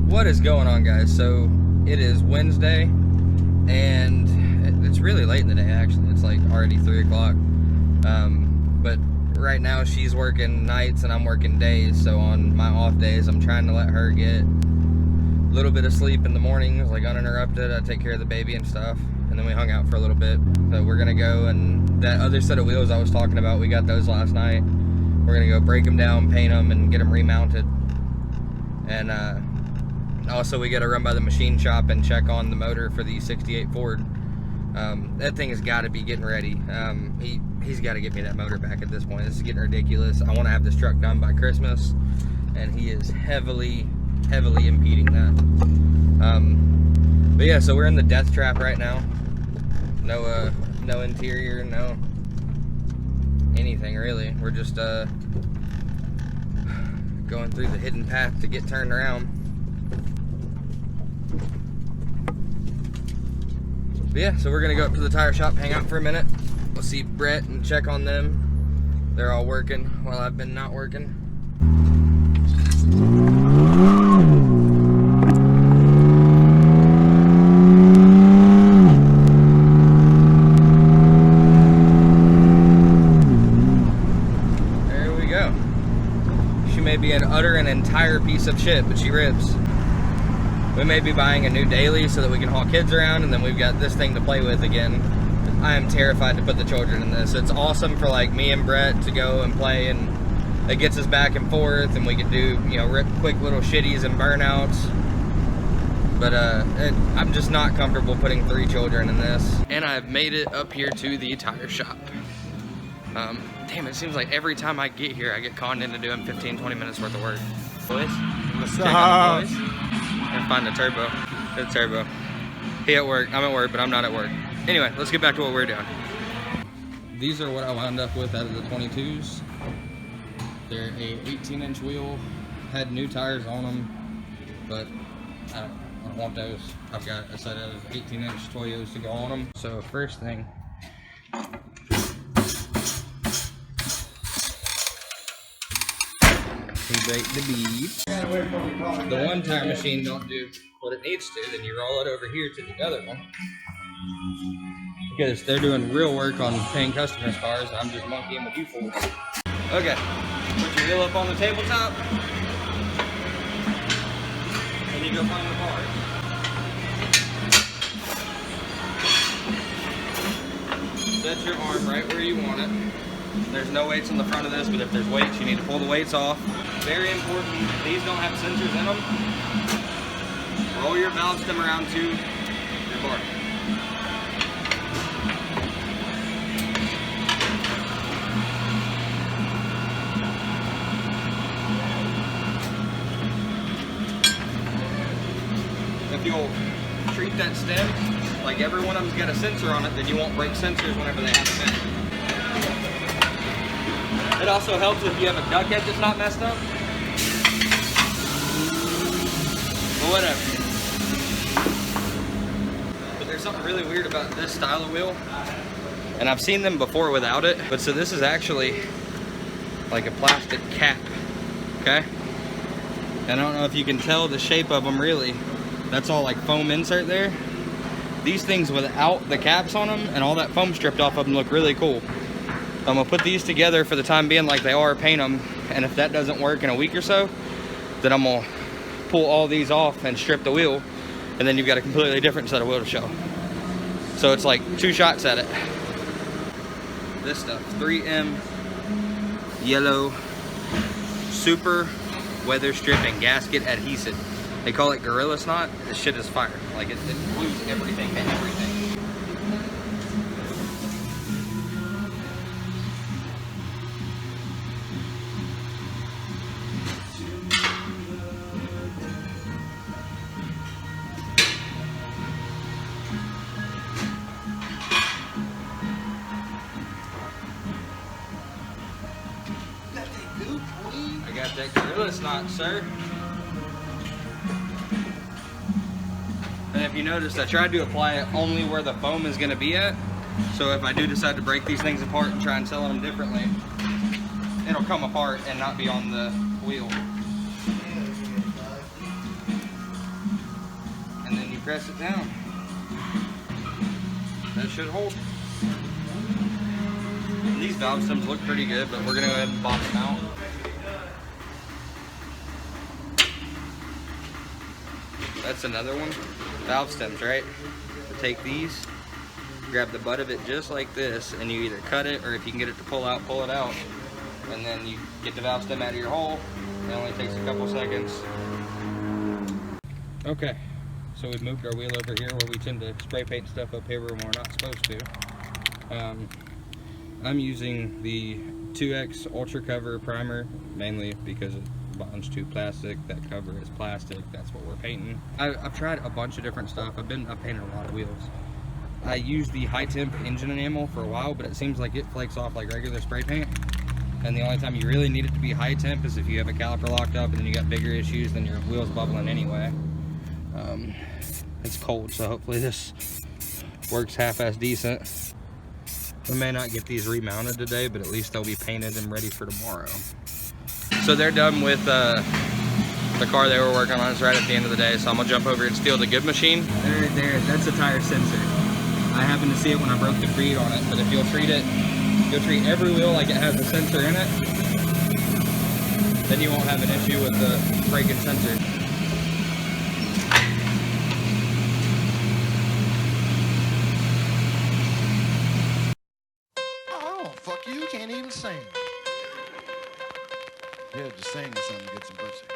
What is going on, guys? So it is Wednesday and it's really late in the day. Actually, it's like already 3 o'clock, but right now she's working nights and I'm working days. So on my off days I'm trying to let her get a little bit of sleep in the mornings, like uninterrupted. I take care of the baby and stuff, and then we hung out for a little bit. So we're gonna go, and that other set of wheels I was talking about, we got those last night. We're gonna go break them down, paint them, and get them remounted. And also we gotta run by the machine shop and check on the motor for the 68 Ford. That thing has got to be getting ready. He's got to get me that motor back at this point. This is getting ridiculous. I want to have this truck done by Christmas, and he is heavily impeding that. But yeah, so we're in the death trap right now. No interior, no anything really. We're just going through the hidden path to get turned around. But yeah, so we're gonna go up to the tire shop, hang out for a minute. We'll see Brett and check on them. They're all working while I've been not working. There we go. She may be an utter and entire piece of shit, but she rips. We may be buying a new daily so that we can haul kids around, and then we've got this thing to play with again. I am terrified to put the children in this. It's awesome for like me and Brett to go and play, and it gets us back and forth, and we can do, you know, rip quick little shitties and burnouts. But I'm just not comfortable putting 3 children in this. And I've made it up here to the tire shop. Damn, it seems like every time I get here, I get conned into doing 15-20 minutes worth of work. Boys, what's up? And find the turbo. Good turbo. He at work. I'm at work, but I'm not at work. Anyway, let's get back to what we're doing. These are what I wound up with out of the 22s. They're a 18-inch wheel. Had new tires on them, but I don't want those. I've got a set of 18-inch Toyos to go on them. So first thing, we break the bead. The one tire machine don't do what it needs to, then you roll it over here to the other one. Because they're doing real work on paying customers' cars, I'm just monkeying with you fools. Okay, put your wheel up on the tabletop, and you go find the bars. Set your arm right where you want it. There's no weights on the front of this, but if there's weights, you need to pull the weights off. Very important, these don't have sensors in them. Roll your valve stem around to your bar. If you'll treat that stem like every one of them's got a sensor on it, then you won't break sensors whenever they have them in. It also helps if you have a duck head that's not messed up. But whatever. But there's something really weird about this style of wheel. And I've seen them before without it. But so this is actually like a plastic cap. Okay? And I don't know if you can tell the shape of them really. That's all like foam insert there. These things without the caps on them and all that foam stripped off of them look really cool. I'm gonna put these together for the time being like they are, paint them, and if that doesn't work in a week or so, then I'm gonna pull all these off and strip the wheel, and then you've got a completely different set of wheel to show. So it's like 2 shots at it. This stuff, 3M yellow super weather strip and gasket adhesive. They call it Gorilla Snot. This shit is fire. Like it glues everything to everything. I got that Gorilla Snot, sir. And if you notice, I tried to apply it only where the foam is going to be at. So if I do decide to break these things apart and try and sell them differently, it'll come apart and not be on the wheel. press it down. That should hold. And these valve stems look pretty good, but we're gonna go ahead and pop them out. That's another one. Valve stems, right? So take these, grab the butt of it just like this, and you either cut it, or if you can get it to pull it out. And then you get the valve stem out of your hole. It only takes a couple seconds. Okay, so we've moved our wheel over here where we tend to spray paint stuff up here when we're not supposed to. I'm using the 2X Ultra Cover Primer, mainly because it bonds to plastic. That cover is plastic, that's what we're painting. I've tried a bunch of different stuff. I've painted a lot of wheels. I used the high temp engine enamel for a while, but it seems like it flakes off like regular spray paint. And the only time you really need it to be high temp is if you have a caliper locked up and then you got bigger issues, then your wheel's bubbling anyway. It's cold, so hopefully this works half-ass decent. We may not get these remounted today, but at least they'll be painted and ready for tomorrow. So they're done with the car they were working on. It's right at the end of the day, so I'm gonna jump over and steal the good machine. Right there, that's a tire sensor. I happened to see it when I broke the bead on it, but if you'll treat every wheel like it has a sensor in it, then you won't have an issue with the breaking sensor. Oh, fuck you, can't even sing. Yeah, just sing something to get some pussy.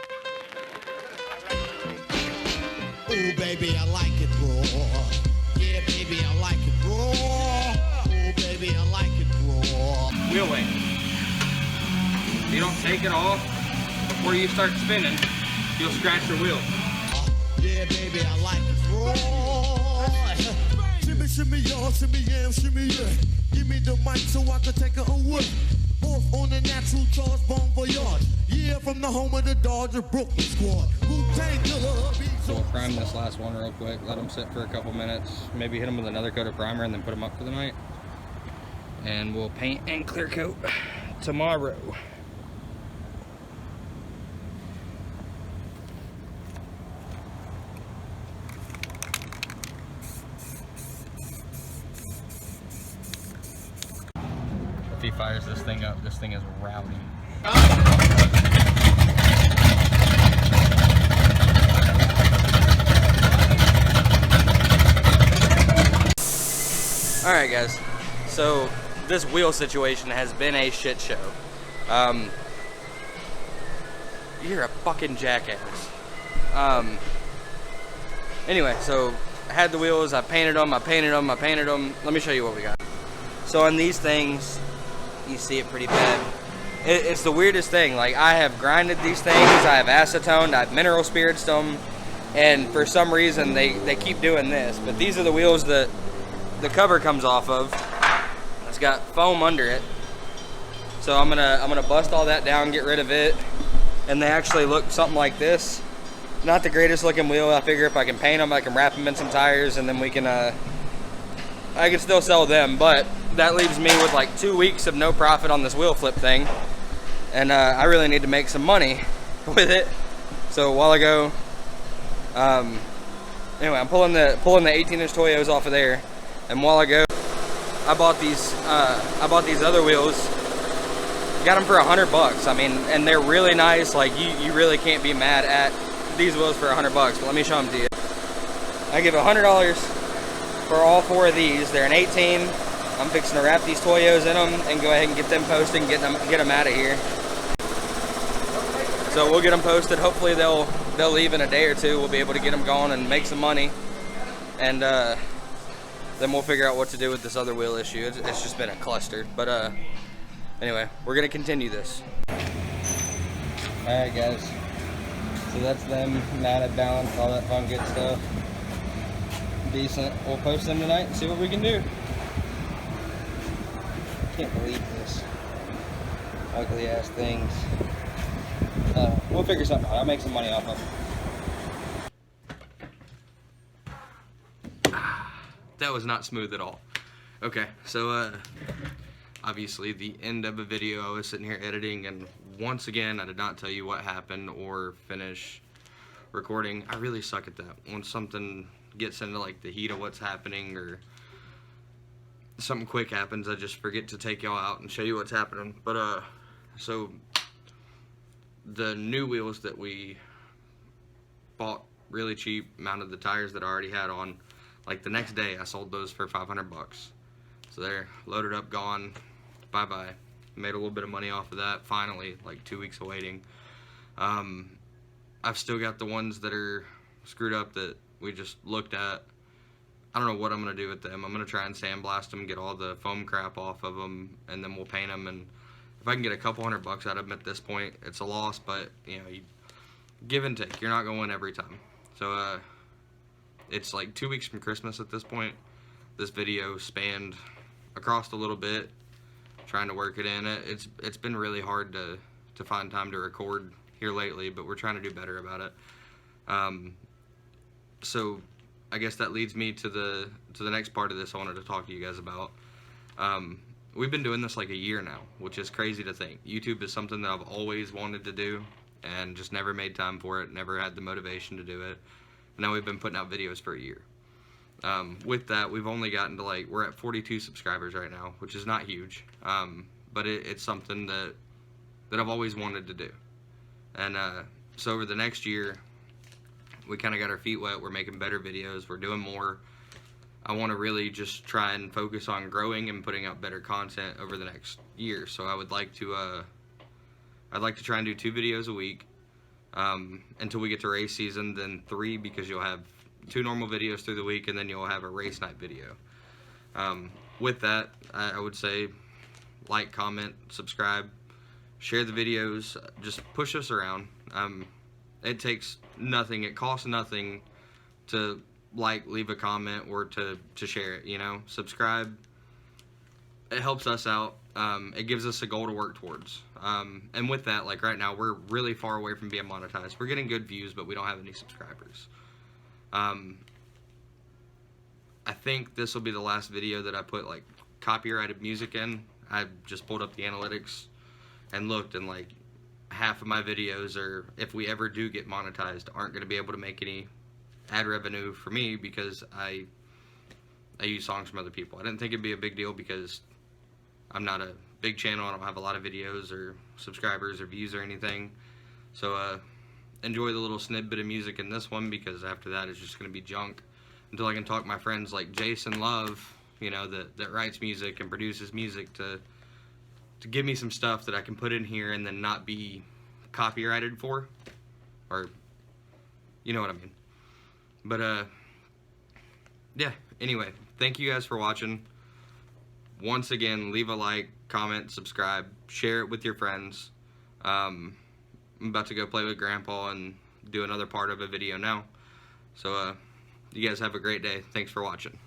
Ooh, baby, I like it raw. Yeah, baby, I like it raw. Ooh, baby, I like it raw. Wheel weight. If you don't take it off before you start spinning, you'll scratch your wheel. Yeah, baby, I like it raw. Shimmy, shimmy, y'all, shimmy, yeah, shimmy, yeah. Give me the mic so I can take it away. Off on the natural charge, bon voyage. Yeah, from the home of the Dodger Brooklyn squad. So we'll prime this last one real quick, let them sit for a couple minutes, maybe hit them with another coat of primer and then put them up for the night. And we'll paint and clear coat tomorrow. If he fires this thing up, this thing is rowdy. Alright guys, so this wheel situation has been a shit show. You're a fucking jackass. Anyway, so I had the wheels, I painted them. Let me show you what we got. So on these things, you see it pretty bad. It's the weirdest thing. Like, I have grinded these things, I have acetoned, I've mineral spirits them, and for some reason they keep doing this. But these are the wheels that the cover comes off of. It's got foam under it. So I'm gonna bust all that down, get rid of it, and they actually look something like this. Not the greatest looking wheel. I figure if I can paint them, I can wrap them in some tires, and then we can I can still sell them. But that leaves me with like 2 weeks of no profit on this wheel flip thing, and I really need to make some money with it. So a while ago, anyway, I'm pulling the 18-inch Toyos off of there, and a while ago I bought these other wheels. Got them for $100. I mean, and they're really nice. Like, you really can't be mad at these wheels for $100. But let me show them to you. I give $100 for all 4 of these. They're an 18. I'm fixing to wrap these Toyos in them and go ahead and get them posted and get them out of here. So we'll get them posted. Hopefully they'll leave in a day or two. We'll be able to get them going and make some money, and then we'll figure out what to do with this other wheel issue. It's just been a cluster. But anyway, we're gonna continue this. All right, guys. So that's them, matted, balanced, all that fun good stuff. Decent. We'll post them tonight and see what we can do. Can't believe this. Ugly ass things. We'll figure something out. I'll make some money off of them. That was not smooth at all. Okay, so obviously the end of a video, I was sitting here editing, and once again I did not tell you what happened or finish recording. I really suck at that. When something gets into like the heat of what's happening or something quick happens, I just forget to take y'all out and show you what's happening. But so the new wheels that we bought really cheap, mounted the tires that I already had on, like the next day I sold those for 500 bucks. So they're loaded up, gone, bye-bye. Made a little bit of money off of that, finally, like 2 weeks of waiting. I've still got the ones that are screwed up that we just looked at. I don't know what I'm going to do with them. I'm going to try and sandblast them, get all the foam crap off of them, and then we'll paint them. And if I can get a couple $100 out of them at this point, it's a loss, but, you know, you give and take. You're not going to win every time. So, it's like 2 weeks from Christmas at this point. This video spanned across a little bit, trying to work it in. It's been really hard to find time to record here lately, but we're trying to do better about it. So I guess that leads me to the next part of this I wanted to talk to you guys about. We've been doing this like a year now, which is crazy to think. YouTube is something that I've always wanted to do and just never made time for it, never had the motivation to do it. And now we've been putting out videos for a year. With that, we've only gotten to we're at 42 subscribers right now, which is not huge, but it's something that I've always wanted to do. And so over the next year, we kind of got our feet wet. We're making better videos. We're doing more. I want to really just try and focus on growing and putting out better content over the next year. So I would like to, I'd like to try and do 2 videos a week until we get to race season, then 3, because you'll have 2 normal videos through the week, and then you'll have a race night video. With that, I would say like, comment, subscribe, share the videos, just push us around. It takes nothing, it costs nothing to leave a comment, or to share it, you know. Subscribe, it helps us out. It gives us a goal to work towards. And with that, like right now, we're really far away from being monetized. We're getting good views, but we don't have any subscribers. I think this will be the last video that I put like copyrighted music in. I just pulled up the analytics and looked, and like half of my videos, or if we ever do get monetized, aren't going to be able to make any ad revenue for me, because I use songs from other people. I didn't think it'd be a big deal because I'm not a big channel. I don't have a lot of videos or subscribers or views or anything. So enjoy the little snippet of music in this one, because after that it's just going to be junk until I can talk my friends like Jason Love, you know, that writes music and produces music, to give me some stuff that I can put in here and then not be copyrighted for, or you know what I mean. But yeah, anyway, thank you guys for watching. Once again, leave a like, comment, subscribe, share it with your friends. I'm about to go play with Grandpa and do another part of a video now. So you guys have a great day. Thanks for watching.